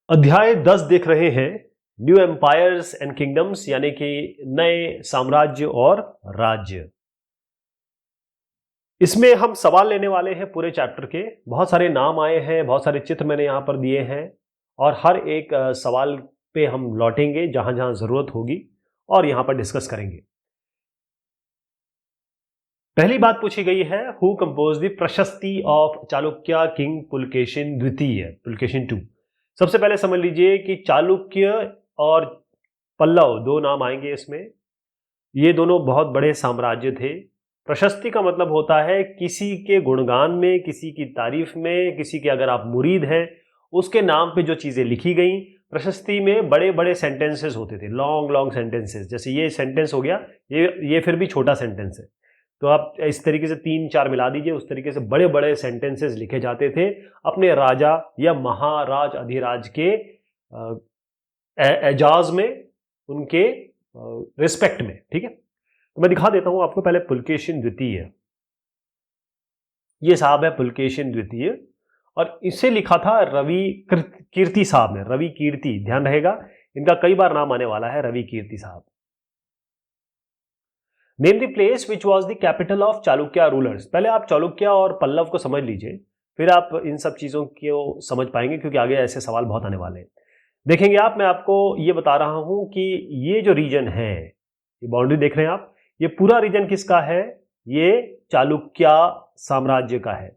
अध्याय 10 देख रहे हैं, न्यू एम्पायर्स एंड किंगडम्स, यानी कि नए साम्राज्य और राज्य। इसमें हम सवाल लेने वाले हैं पूरे चैप्टर के। बहुत सारे नाम आए हैं, बहुत सारे चित्र मैंने यहां पर दिए हैं और हर एक सवाल पे हम लौटेंगे जहां जहां जरूरत होगी और यहां पर डिस्कस करेंगे। पहली बात पूछी गई है, हु कंपोज द प्रशस्ति ऑफ चालुक्य किंग पुलकेशिन द्वितीय, पुलकेशिन टू। सबसे पहले समझ लीजिए कि चालुक्य और पल्लव दो नाम आएंगे इसमें। ये दोनों बहुत बड़े साम्राज्य थे। प्रशस्ति का मतलब होता है किसी के गुणगान में, किसी की तारीफ में, किसी के अगर आप मुरीद हैं उसके नाम पे जो चीजें लिखी गई। प्रशस्ति में बड़े बड़े सेंटेंसेस होते थे, लॉन्ग लॉन्ग सेंटेंसेस। जैसे ये सेंटेंस हो गया, ये फिर भी छोटा सेंटेंस है, तो आप इस तरीके से 3-4 मिला दीजिए। उस तरीके से बड़े बड़े सेंटेंसेस लिखे जाते थे अपने राजा या महाराज अधिराज के एजाज में, उनके रिस्पेक्ट में। ठीक है, तो मैं दिखा देता हूं आपको पहले पुलकेशिन द्वितीय। ये साहब है पुलकेशिन द्वितीय और इसे लिखा था रवि कीर्ति साहब ने। रवि कीर्ति, ध्यान रहेगा, इनका कई बार नाम आने वाला है, रवि कीर्ति साहब। Name the place which was the capital of Chalukya rulers. पहले आप चालुक्य और पल्लव को समझ लीजिए, फिर आप इन सब चीजों को समझ पाएंगे, क्योंकि आगे ऐसे सवाल बहुत आने वाले हैं। देखेंगे आप, मैं आपको ये बता रहा हूं कि ये जो रीजन है, ये बाउंड्री देख रहे हैं आप, ये पूरा रीजन किसका है? ये चालुक्य साम्राज्य का है।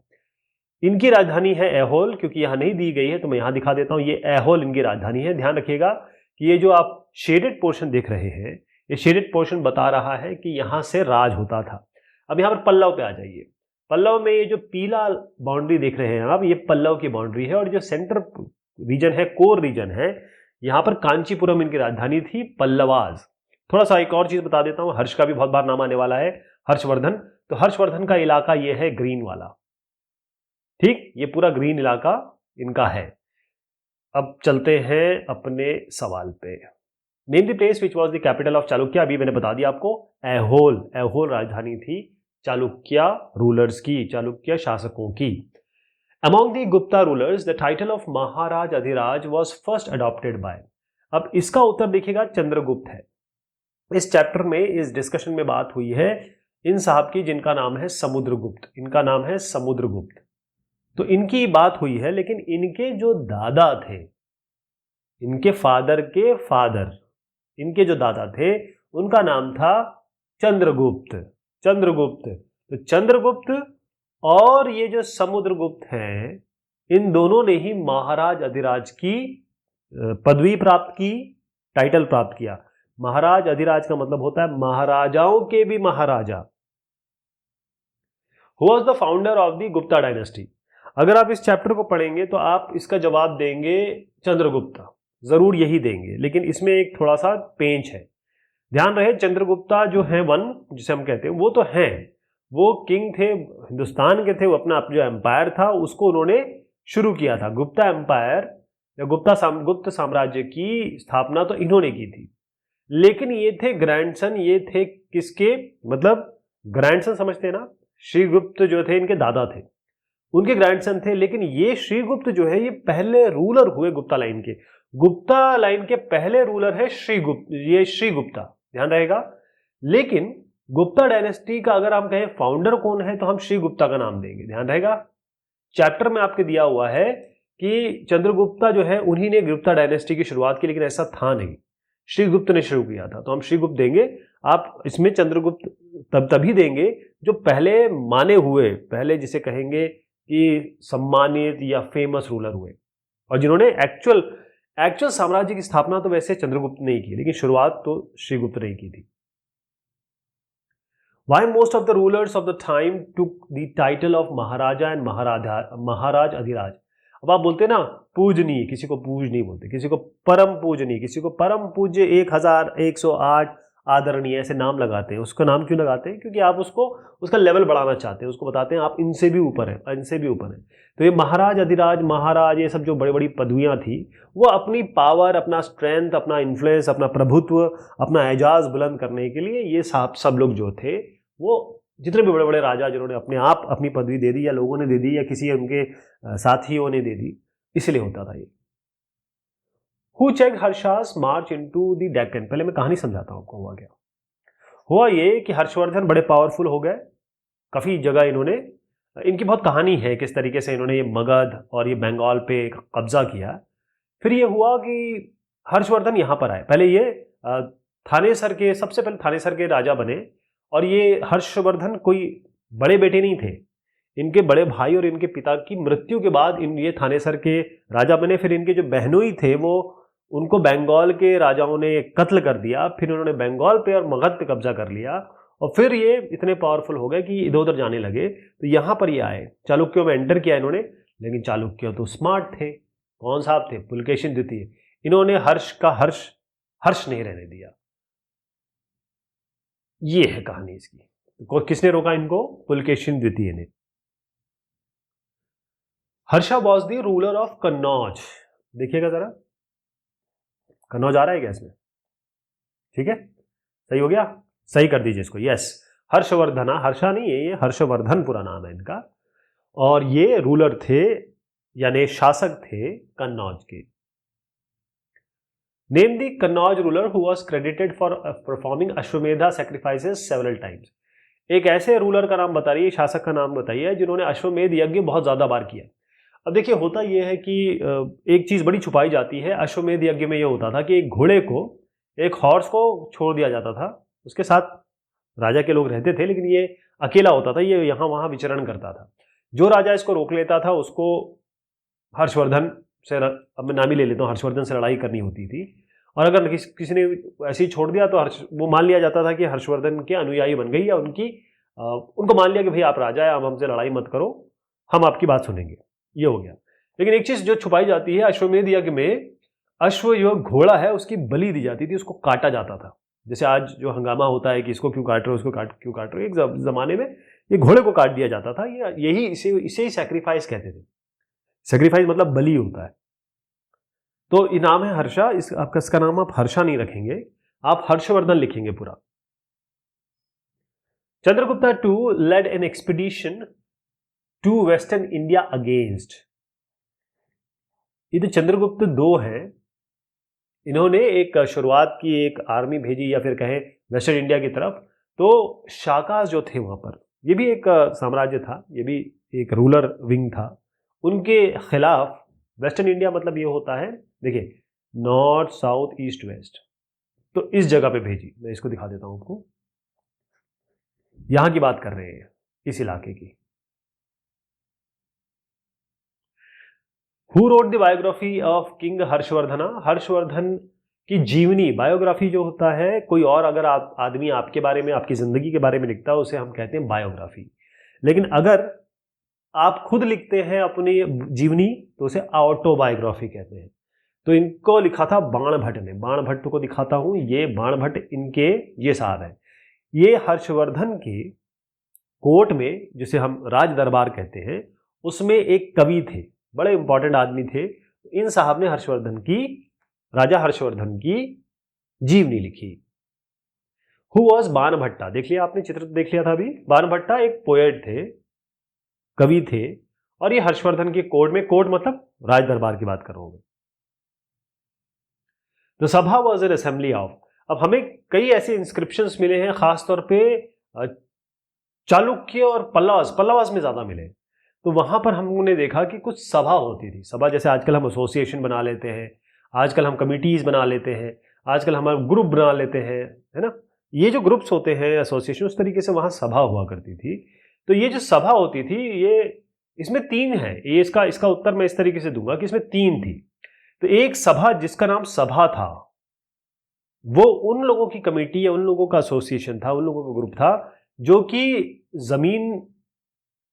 इनकी राजधानी है ऐहोल, क्योंकि यहां नहीं दी गई है तो मैं यहां दिखा देता हूं। ये ऐहोल इनकी राजधानी है। ध्यान रखिएगा कि ये जो आप शेडेड पोर्शन देख रहे हैं, ये शेडेड पोर्शन बता रहा है कि यहां से राज होता था। अब यहां पर पल्लव पे आ जाइए। पल्लव में ये जो पीला बाउंड्री देख रहे हैं आप, ये पल्लव की बाउंड्री है और जो सेंटर रीजन है, कोर रीजन है, यहां पर कांचीपुरम इनकी राजधानी थी, पल्लवाज। थोड़ा सा एक और चीज बता देता हूं, हर्ष का भी बहुत बार नाम आने वाला है, हर्षवर्धन। तो हर्षवर्धन का इलाका ये है ग्रीन वाला। ठीक, ये पूरा ग्रीन इलाका इनका है। अब चलते हैं अपने सवाल पे। Name the place which was the capital of Chalukya. अभी मैंने बता दिया आपको, ऐहोल। ऐहोल राजधानी थी चालुक्य रूलर्स की, चालुक्य शासकों की। Among the Gupta rulers the title of Maharaj Adhiraj was first adopted by. अब इसका उत्तर देखिएगा, चंद्रगुप्त है। इस चैप्टर में, इस डिस्कशन में बात हुई है इन साहब की, जिनका नाम है समुद्रगुप्त। इनका नाम है समुद्रगुप्त। तो इनकी बात हुई है, लेकिन इनके जो दादा थे, इनके फादर के फादर, इनके जो दादा थे, उनका नाम था चंद्रगुप्त। चंद्रगुप्त, तो चंद्रगुप्त और ये जो समुद्रगुप्त हैं, इन दोनों ने ही महाराज अधिराज की पदवी प्राप्त की, टाइटल प्राप्त किया। महाराज अधिराज का मतलब होता है महाराजाओं के भी महाराजा। Who was the founder of the Gupta dynasty. अगर आप इस चैप्टर को पढ़ेंगे तो आप इसका जवाब देंगे चंद्रगुप्ता, जरूर यही देंगे, लेकिन इसमें एक थोड़ा सा पेंच है। ध्यान रहे, चंद्रगुप्ता जो है वन, जिसे हम कहते हैं, वो तो हैं, वो किंग थे हिंदुस्तान के, थे वो। अपना जो एम्पायर था उसको उन्होंने शुरू किया था। गुप्ता एम्पायर या गुप्त साम्राज्य की स्थापना तो इन्होंने की थी, लेकिन ये थे ग्रैंडसन। ये थे किसके? मतलब ग्रैंडसन समझते हैं ना, श्रीगुप्त जो थे इनके दादा थे, उनके ग्रैंडसन थे। लेकिन ये श्रीगुप्त जो है, ये पहले रूलर हुए गुप्ता लाइन के। गुप्ता लाइन के पहले रूलर है श्रीगुप्त, ये श्रीगुप्ता, ध्यान रहेगा। लेकिन गुप्ता डायनेस्टी का अगर हम कहें फाउंडर कौन है, तो हम श्रीगुप्ता का नाम देंगे, ध्यान रहेगा। चैप्टर में आपके दिया हुआ है कि चंद्रगुप्ता जो है उन्हीं ने गुप्ता डायनेस्टी की शुरुआत की, लेकिन ऐसा था नहीं, श्रीगुप्त ने शुरू किया था, तो हम श्रीगुप्त देंगे। आप इसमें चंद्रगुप्त तभी देंगे जो पहले माने हुए, पहले जिसे कहेंगे कि सम्मानित या फेमस रूलर हुए, और जिन्होंने एक्चुअल साम्राज्य की स्थापना तो वैसे चंद्रगुप्त ने ही की, लेकिन शुरुआत तो श्रीगुप्त ने ही की थी। Why most of the rulers of the time took the title of maharaja and Maharajadhiraj. अब आप बोलते हैं ना पूजनीय, किसी को पूजनीय बोलते, किसी को परम पूजनीय, किसी को परम पूज्य, 1108 आदरणीय, ऐसे नाम लगाते हैं। उसका नाम क्यों लगाते हैं? क्योंकि आप उसको, उसका लेवल बढ़ाना चाहते हैं, उसको बताते हैं आप इनसे भी ऊपर है, इनसे भी ऊपर है। तो ये महाराज अधिराज, महाराज, ये सब जो बड़ी बड़ी पदवियां थी, वो अपनी पावर, अपना स्ट्रेंथ, अपना इन्फ्लुएंस, अपना प्रभुत्व, अपना एजाज बुलंद करने के लिए ये सब लोग जो थे, वो जितने भी बड़े बड़े राजा जिन्होंने अपने आप अपनी पदवी दे दी, या लोगों ने दे दी, या किसी उनके साथियों ने दे दी, इसलिए होता था ये। Who check Harsha's march into the Deccan. पहले मैं कहानी समझाता हूं आपको हुआ क्या। हुआ ये कि हर्षवर्धन बड़े पावरफुल हो गए, काफी जगह इन्होंने, इनकी बहुत कहानी है किस तरीके से इन्होंने ये मगध और ये बंगाल पे कब्जा किया। फिर ये हुआ कि हर्षवर्धन यहाँ पर आए। पहले ये थानेसर के, सबसे पहले थानेसर के राजा बने, और ये हर्षवर्धन कोई बड़े बेटे नहीं थे, इनके बड़े भाई और इनके पिता की मृत्यु के बाद ये थानेसर के राजा बने। फिर इनके जो बहनोई थे वो, उनको बंगाल के राजाओं ने कत्ल कर दिया, फिर उन्होंने बंगाल पे और मगध पे कब्जा कर लिया, और फिर ये इतने पावरफुल हो गए कि इधर उधर जाने लगे। तो यहाँ पर ये आए, चालुक्यों में एंटर किया इन्होंने, लेकिन चालुक्य तो स्मार्ट थे। कौन साहब थे? पुलकेशिन द्वितीय। इन्होंने हर्ष का हर्ष नहीं रहने दिया। ये है कहानी इसकी। किसने रोका इनको? पुलकेशिन द्वितीय ने। Harsha was the ruler of Kannauj. देखिएगा जरा, कन्नौज आ रहा है क्या इसमें? ठीक है, सही हो गया, सही कर दीजिए इसको। यस, हर्षवर्धना, हर्षा नहीं है ये, हर्षवर्धन पूरा नाम है इनका, और ये रूलर थे यानी शासक थे कन्नौज के। Name the Kannauj ruler who was credited for performing Ashvamedha sacrifices several times. एक ऐसे रूलर का नाम बताइए, शासक का नाम बताइए, जिन्होंने अश्वमेध यज्ञ बहुत ज्यादा बार किया। अब देखिए, होता यह है कि एक चीज बड़ी छुपाई जाती है। अश्वमेध यज्ञ में यह होता था कि एक घोड़े को, एक हॉर्स को छोड़ दिया जाता था, उसके साथ राजा के लोग रहते थे, लेकिन ये अकेला होता था, ये यहाँ वहां विचरण करता था। जो राजा इसको रोक लेता था उसको हर्षवर्धन से, अब मैं नाम ही ले लेता हूँ, हर्षवर्धन से लड़ाई करनी होती थी। और अगर किसी ने ऐसे ही छोड़ दिया तो वो मान लिया जाता था कि हर्षवर्धन के अनुयायी बन गई, या उनको मान लिया कि भाई आप राजा है, आप हमसे लड़ाई मत करो, हम आपकी बात सुनेंगे। ये हो गया। लेकिन एक चीज जो छुपाई जाती है, अश्वमेध यज्ञ में अश्व जो घोड़ा है उसकी बलि दी जाती थी, उसको काटा जाता था। जैसे आज जो हंगामा होता है कि इसको क्यों काट रहे हो, उसको क्यों काट रहे हो, एक जमाने में ये घोड़े को काट दिया जाता था। यही इसे ही सैक्रिफाइस कहते थे। सैक्रिफाइस मतलब बलि होता है। तो ये नाम है हर्षा। इसका नाम आप हर्षा नहीं रखेंगे, आप हर्षवर्धन लिखेंगे पूरा। Chandragupta to led an expedition to western India against. ये तो चंद्रगुप्त दो हैं, इन्होंने एक शुरुआत की, एक आर्मी भेजी या फिर कहें वेस्टर्न इंडिया की तरफ। तो शाकास जो थे वहां पर, ये भी एक साम्राज्य था, ये भी एक रूलर विंग था, उनके खिलाफ। वेस्टर्न इंडिया मतलब ये होता है, देखिए, नॉर्थ साउथ ईस्ट वेस्ट। तो इस जगह पे भेजी, मैं इसको दिखा देता हूं आपको। यहां की बात कर रहे हैं, इस इलाके की। Who wrote the biography of king Harshavardhana. Harshvardhan की जीवनी, बायोग्राफी जो होता है, कोई और अगर आदमी आपके बारे में, आपकी जिंदगी के बारे में लिखता है, उसे हम कहते हैं बायोग्राफी। लेकिन अगर आप खुद लिखते हैं अपनी जीवनी तो उसे ऑटोबायोग्राफी कहते हैं। तो इनको लिखा था बाणभट्ट ने। बाणभट्ट को दिखाता हूं, ये बाणभट्ट इनके ये साहब है। ये हर्षवर्धन के कोर्ट में, जिसे हम राज दरबार कहते हैं, उसमें एक कवि थे, बड़े इंपॉर्टेंट आदमी थे। इन साहब ने राजा हर्षवर्धन की जीवनी लिखी। Who was Banabhatta. देख लिया आपने, चित्र देख लिया था अभी। बाणभट्टा एक पोएट थे, कवि थे, और ये हर्षवर्धन के कोर्ट में, कोर्ट मतलब राज दरबार की बात कर रहा हूं मैं। तो सभा वॉज एन असेंबली ऑफ। अब हमें कई ऐसे इंस्क्रिप्शंस मिले हैं, खासतौर पे चालुक्य और पल्लवास में ज्यादा मिले। तो वहां पर हमने देखा कि कुछ सभा होती थी। सभा जैसे आजकल हम एसोसिएशन बना लेते हैं, आजकल हम कमिटीज बना लेते हैं, आजकल हम ग्रुप बना लेते हैं, है ना। ये जो ग्रुप्स होते हैं, एसोसिएशन, उस तरीके से वहां सभा हुआ करती थी। तो ये जो सभा होती थी, ये इसमें तीन है। ये इसका उत्तर मैं इस तरीके से दूंगा कि इसमें तीन थी। तो एक सभा जिसका नाम सभा था, वो उन लोगों की कमेटी या उन लोगों का एसोसिएशन था, उन लोगों का ग्रुप था जो कि जमीन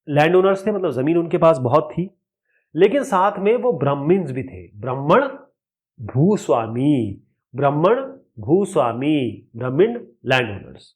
लैंड ओनर्स थे, मतलब जमीन उनके पास बहुत थी, लेकिन साथ में वो ब्राह्मण्स भी थे। ब्राह्मण भूस्वामी, ब्राह्मण भूस्वामी, ब्राह्मण land owners.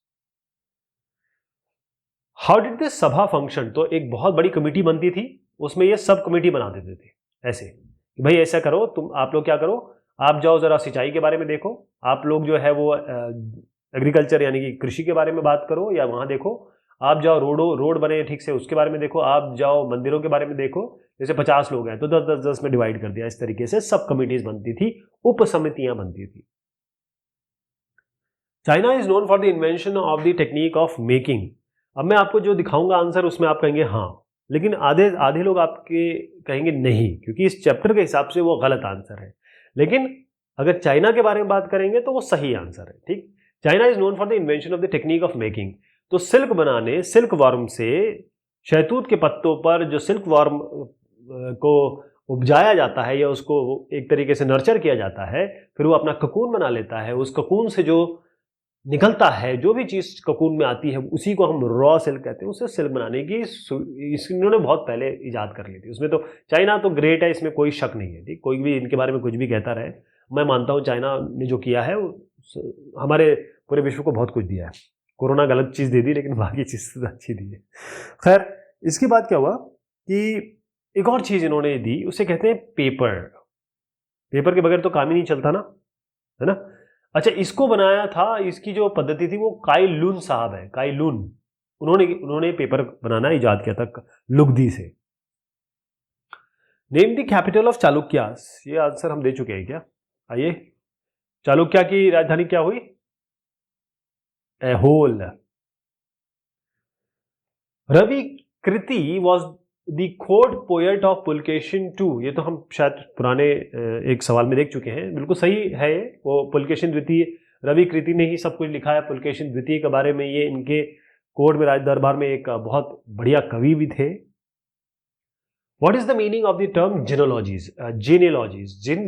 How did this सभा फंक्शन। तो एक बहुत बड़ी कमेटी बनती थी, उसमें ये सब कमेटी बना देते थे ऐसे कि भाई ऐसा करो, आप लोग क्या करो, आप जाओ जरा सिंचाई के बारे में देखो, आप लोग जो है वो एग्रीकल्चर यानी कि कृषि के बारे में बात करो, या वहां देखो, आप जाओ रोड बने ठीक से उसके बारे में देखो, आप जाओ मंदिरों के बारे में देखो, जैसे 50 लोग हैं तो 10-10-10 में डिवाइड कर दिया। इस तरीके से सब कमिटीज बनती थी, उप समितियां बनती थी। China is known for the invention of the technique of making. अब मैं आपको जो दिखाऊंगा आंसर, उसमें आप कहेंगे हाँ, लेकिन आधे आधे लोग आपके कहेंगे नहीं, क्योंकि इस चैप्टर के हिसाब से वो गलत आंसर है। लेकिन अगर चाइना के बारे में बात करेंगे तो वो सही आंसर है। ठीक, China is known for the invention of the technique of making. तो सिल्क बनाने, सिल्क वर्म से शहतूत के पत्तों पर जो सिल्क वर्म को उपजाया जाता है या उसको एक तरीके से नर्चर किया जाता है, फिर वो अपना ककून बना लेता है। उस ककून से जो निकलता है, जो भी चीज ककून में आती है, उसी को हम रॉ सिल्क कहते हैं। उससे सिल्क बनाने की इन्होंने बहुत पहले इजाद कर ली थी। उसमें तो चाइना तो ग्रेट है, इसमें कोई शक नहीं है। ठीक, कोई भी इनके बारे में कुछ भी कहता रहे, मैं मानता हूँ चाइना ने जो किया है हमारे पूरे विश्व को बहुत कुछ दिया है। कोरोना गलत चीज दे दी, लेकिन बाकी चीज तो अच्छी दी है। खैर, इसके बाद क्या हुआ कि एक और चीज इन्होंने दी, उसे कहते हैं पेपर। पेपर के बगैर तो काम ही नहीं चलता ना, है ना। अच्छा, इसको बनाया था, इसकी जो पद्धति थी वो काई लुन साहब है, काई लुन। उन्होंने पेपर बनाना इजाद किया था लुगदी से। Name the capital of Chalukyas. ये आंसर हम दे चुके हैं क्या? आइए, चालुक्या की राजधानी क्या हुई? Aihole. Ravikirti was the court poet of Pulakeshin two. ये तो हम शायद पुराने एक सवाल में देख चुके हैं। बिल्कुल सही है ये। वो पुलकेशिन द्वितीय, रवि कृति ने ही सब कुछ लिखा है पुलकेशिन द्वितीय के बारे में। ये इनके कोर्ट में, राज दरबार में एक बहुत बढ़िया कवि भी थे। What is the meaning of the term genealogies?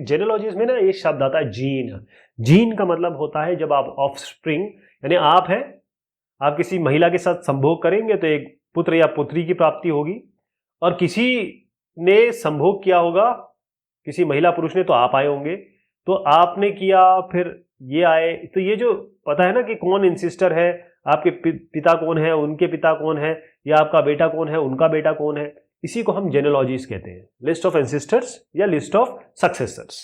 Genealogies में ना ये शब्द आता है जीन। जीन का मतलब होता है जब आप ऑफस्प्रिंग, यानी आप है, आप किसी महिला के साथ संभोग करेंगे तो एक पुत्र या पुत्री की प्राप्ति होगी, और किसी ने संभोग किया होगा, किसी महिला पुरुष ने, तो आप आए होंगे, तो आपने किया, फिर ये आए। तो ये जो पता है ना कि कौन इंसिस्टर है, आपके पिता कौन है, उनके पिता कौन है, या आपका बेटा कौन है, उनका बेटा कौन है, इसी को हम जेनेलॉजीज कहते हैं। लिस्ट ऑफ एंसेस्टर्स या list of successors.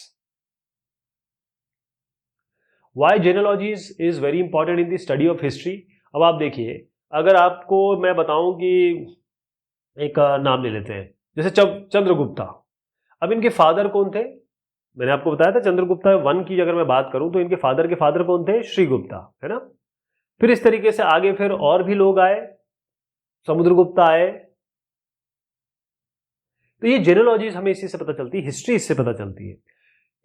Why genealogies is very important in the study of history. अब आप देखिए, अगर आपको मैं बताऊं कि एक नाम ले लेते हैं, जैसे चंद्रगुप्ता। अब इनके फादर कौन थे? मैंने आपको बताया था चंद्रगुप्ता वन की अगर मैं बात करूं तो इनके फादर कौन थे? श्रीगुप्ता, है ना। फिर इस तरीके से आगे फिर और भी लोग आए, समुद्रगुप्ता आए। तो ये जेनेलॉजीज हमें इसी से पता चलती है, हिस्ट्री इससे पता चलती है।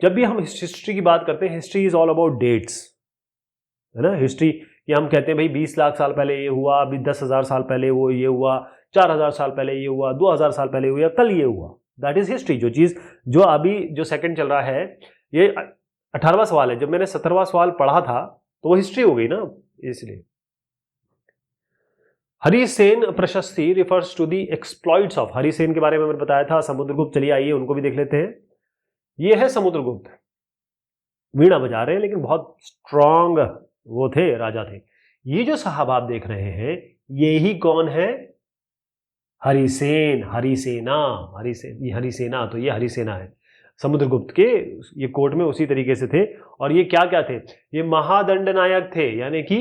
जब भी हम हिस्ट्री की बात करते हैं, history is all about dates, है ना। हिस्ट्री कि हम कहते हैं भाई 20 लाख साल पहले ये हुआ, अभी 10,000 साल पहले वो ये हुआ, 4,000 साल पहले ये हुआ, 2,000 साल पहले हुआ, कल ये हुआ। That is history. जो चीज जो अभी जो सेकंड चल रहा है, ये 18वां सवाल है। जब मैंने 17वां सवाल पढ़ा था तो वो हिस्ट्री हो गई ना, इसलिए। Harisena Prashasti refers to the exploits of. Harisena के बारे में मैंने बताया था। समुद्रगुप्त, चलिए आइए उनको भी देख लेते हैं। ये है समुद्रगुप्त, वीणा बजा रहे हैं, लेकिन बहुत स्ट्रांग वो थे, राजा थे। ये जो साहब आप देख रहे हैं, ये ही कौन है? हरिसेन, हरिसेना, ये हरिसेना, तो ये हरिसेना है। समुद्रगुप्त के ये कोर्ट में उसी तरीके से थे। और ये क्या क्या थे? ये महादंड नायक थे, यानी कि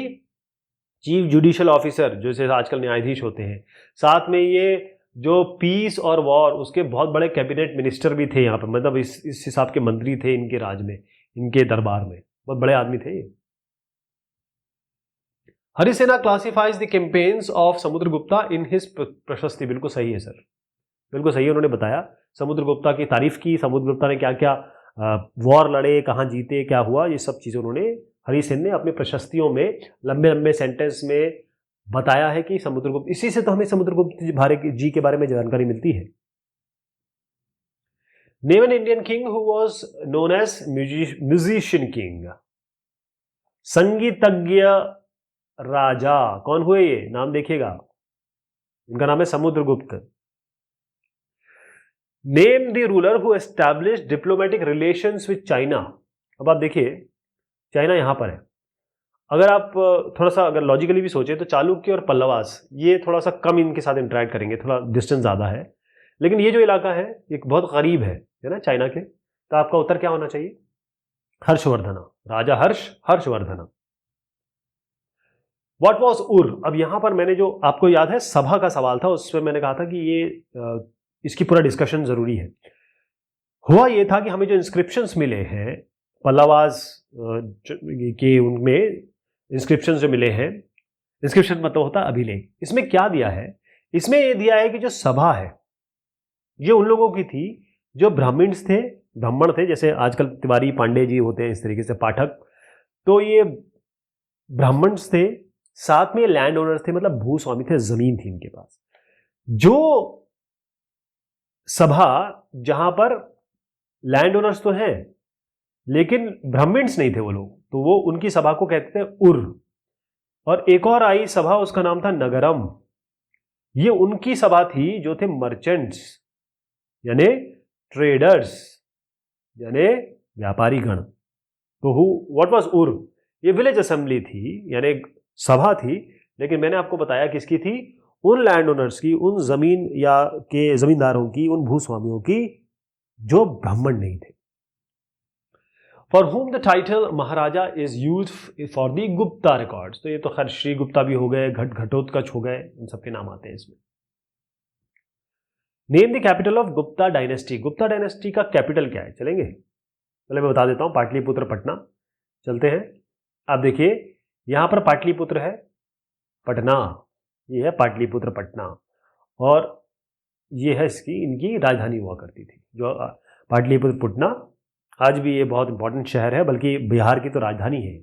चीफ जुडिशियल ऑफिसर, जैसे आजकल न्यायाधीश होते हैं। साथ में ये जो पीस और वॉर, उसके बहुत बड़े कैबिनेट मिनिस्टर भी थे यहाँ पर, मतलब इस हिसाब के मंत्री थे इनके राज में, इनके दरबार में। बहुत बड़े आदमी थे ये। Harisena classifies the campaigns of Samudragupta in his prashasti. बिल्कुल सही है सर, बिल्कुल सही है। उन्होंने बताया, समुद्रगुप्ता की तारीफ की, समुद्रगुप्ता ने क्या क्या वॉर लड़े, कहाँ जीते, क्या हुआ, ये सब चीज़ें उन्होंने, हरिसेन ने अपने प्रशस्तियों में लंबे लंबे सेंटेंस में बताया है कि समुद्रगुप्त। इसी से तो हमें समुद्रगुप्त जी के बारे में जानकारी मिलती है। Name an Indian king who was known as musician king. संगीतज्ञ राजा कौन हुए? ये नाम देखिएगा, इनका नाम है Samudragupta. Name the ruler who established diplomatic relations with China. अब आप देखिए, चाइना यहां पर है। अगर आप थोड़ा सा अगर लॉजिकली भी सोचे तो चालुक्य और पल्लवास ये थोड़ा सा कम इनके साथ इंटरेक्ट करेंगे, थोड़ा डिस्टेंस ज़्यादा है। लेकिन ये जो इलाका है ये बहुत करीब है ना चाइना के। तो आपका उत्तर क्या होना चाहिए? हर्षवर्धना, राजा हर्षवर्धना। व्हाट वॉज उर? अब यहां पर मैंने जो, आपको याद है सभा का सवाल था, उसमें मैंने कहा था कि ये इसकी पूरा डिस्कशन जरूरी है। हुआ ये था कि हमें जो इंस्क्रिप्शंस मिले हैं पल्लवास के, उनमें इंस्क्रिप्शंस जो मिले हैं, इंस्क्रिप्शन मतलब होता है अभिलेख, इसमें क्या दिया है, इसमें ये दिया है कि जो सभा है ये उन लोगों की थी जो ब्राह्मण थे, जैसे आजकल तिवारी पांडे जी होते हैं इस तरीके से पाठक, तो ये ब्राह्मण थे, साथ में लैंड ओनर्स थे, मतलब भूस्वामी थे, जमीन थी इनके पास। जो सभा जहां पर लैंड ओनर्स तो हैं लेकिन ब्राह्मण्स नहीं थे वो लोग, तो वो उनकी सभा को कहते थे उर। और एक और आई सभा, उसका नाम था नगरम। ये उनकी सभा थी जो थे मर्चेंट्स यानी ट्रेडर्स यानी व्यापारी गण। तो व्हाट वाज उर, ये विलेज असेंबली थी यानी सभा थी, लेकिन मैंने आपको बताया किसकी थी, उन लैंड ओनर्स की, उन जमीन या के जमींदारों की, उन भूस्वामियों की जो ब्राह्मण नहीं थे। For whom the title Maharaja is use for the Gupta records. तो ये तो खैर श्री गुप्ता भी हो गए, घटोत्कच हो गए, इन सबके नाम आते हैं इसमें। Name the capital of Gupta dynasty. Gupta dynasty का कैपिटल क्या है, चलेंगे? पहले मैं बता देता हूं, पाटलिपुत्र पटना। चलते हैं। आप देखिए यहां पर पाटलिपुत्र है, पटना, ये है पाटलिपुत्र पटना, और ये है इनकी राजधानी हुआ करती थी जो पाटलिपुत्र पटना। आज भी ये बहुत इंपॉर्टेंट शहर है, बल्कि बिहार की तो राजधानी है।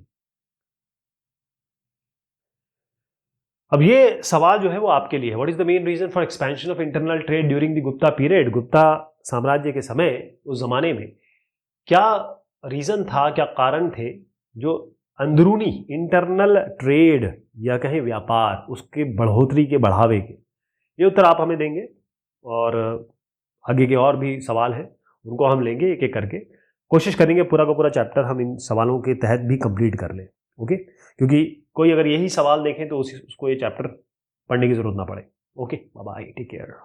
अब ये सवाल जो है वो आपके लिए है, what is the main reason for expansion of internal trade during the Gupta period. Gupta साम्राज्य के समय, उस जमाने में क्या रीजन था, क्या कारण थे जो अंदरूनी इंटरनल ट्रेड या कहें व्यापार, उसके बढ़ोतरी के, बढ़ावे के। ये उत्तर आप हमें देंगे, और आगे के और भी सवाल हैं उनको हम लेंगे एक एक करके। कोशिश करेंगे पूरा का पूरा चैप्टर हम इन सवालों के तहत भी कंप्लीट कर लें, ओके? क्योंकि कोई अगर यही सवाल देखें तो उसको ये चैप्टर पढ़ने की जरूरत ना पड़े। Okay, bye bye, take care.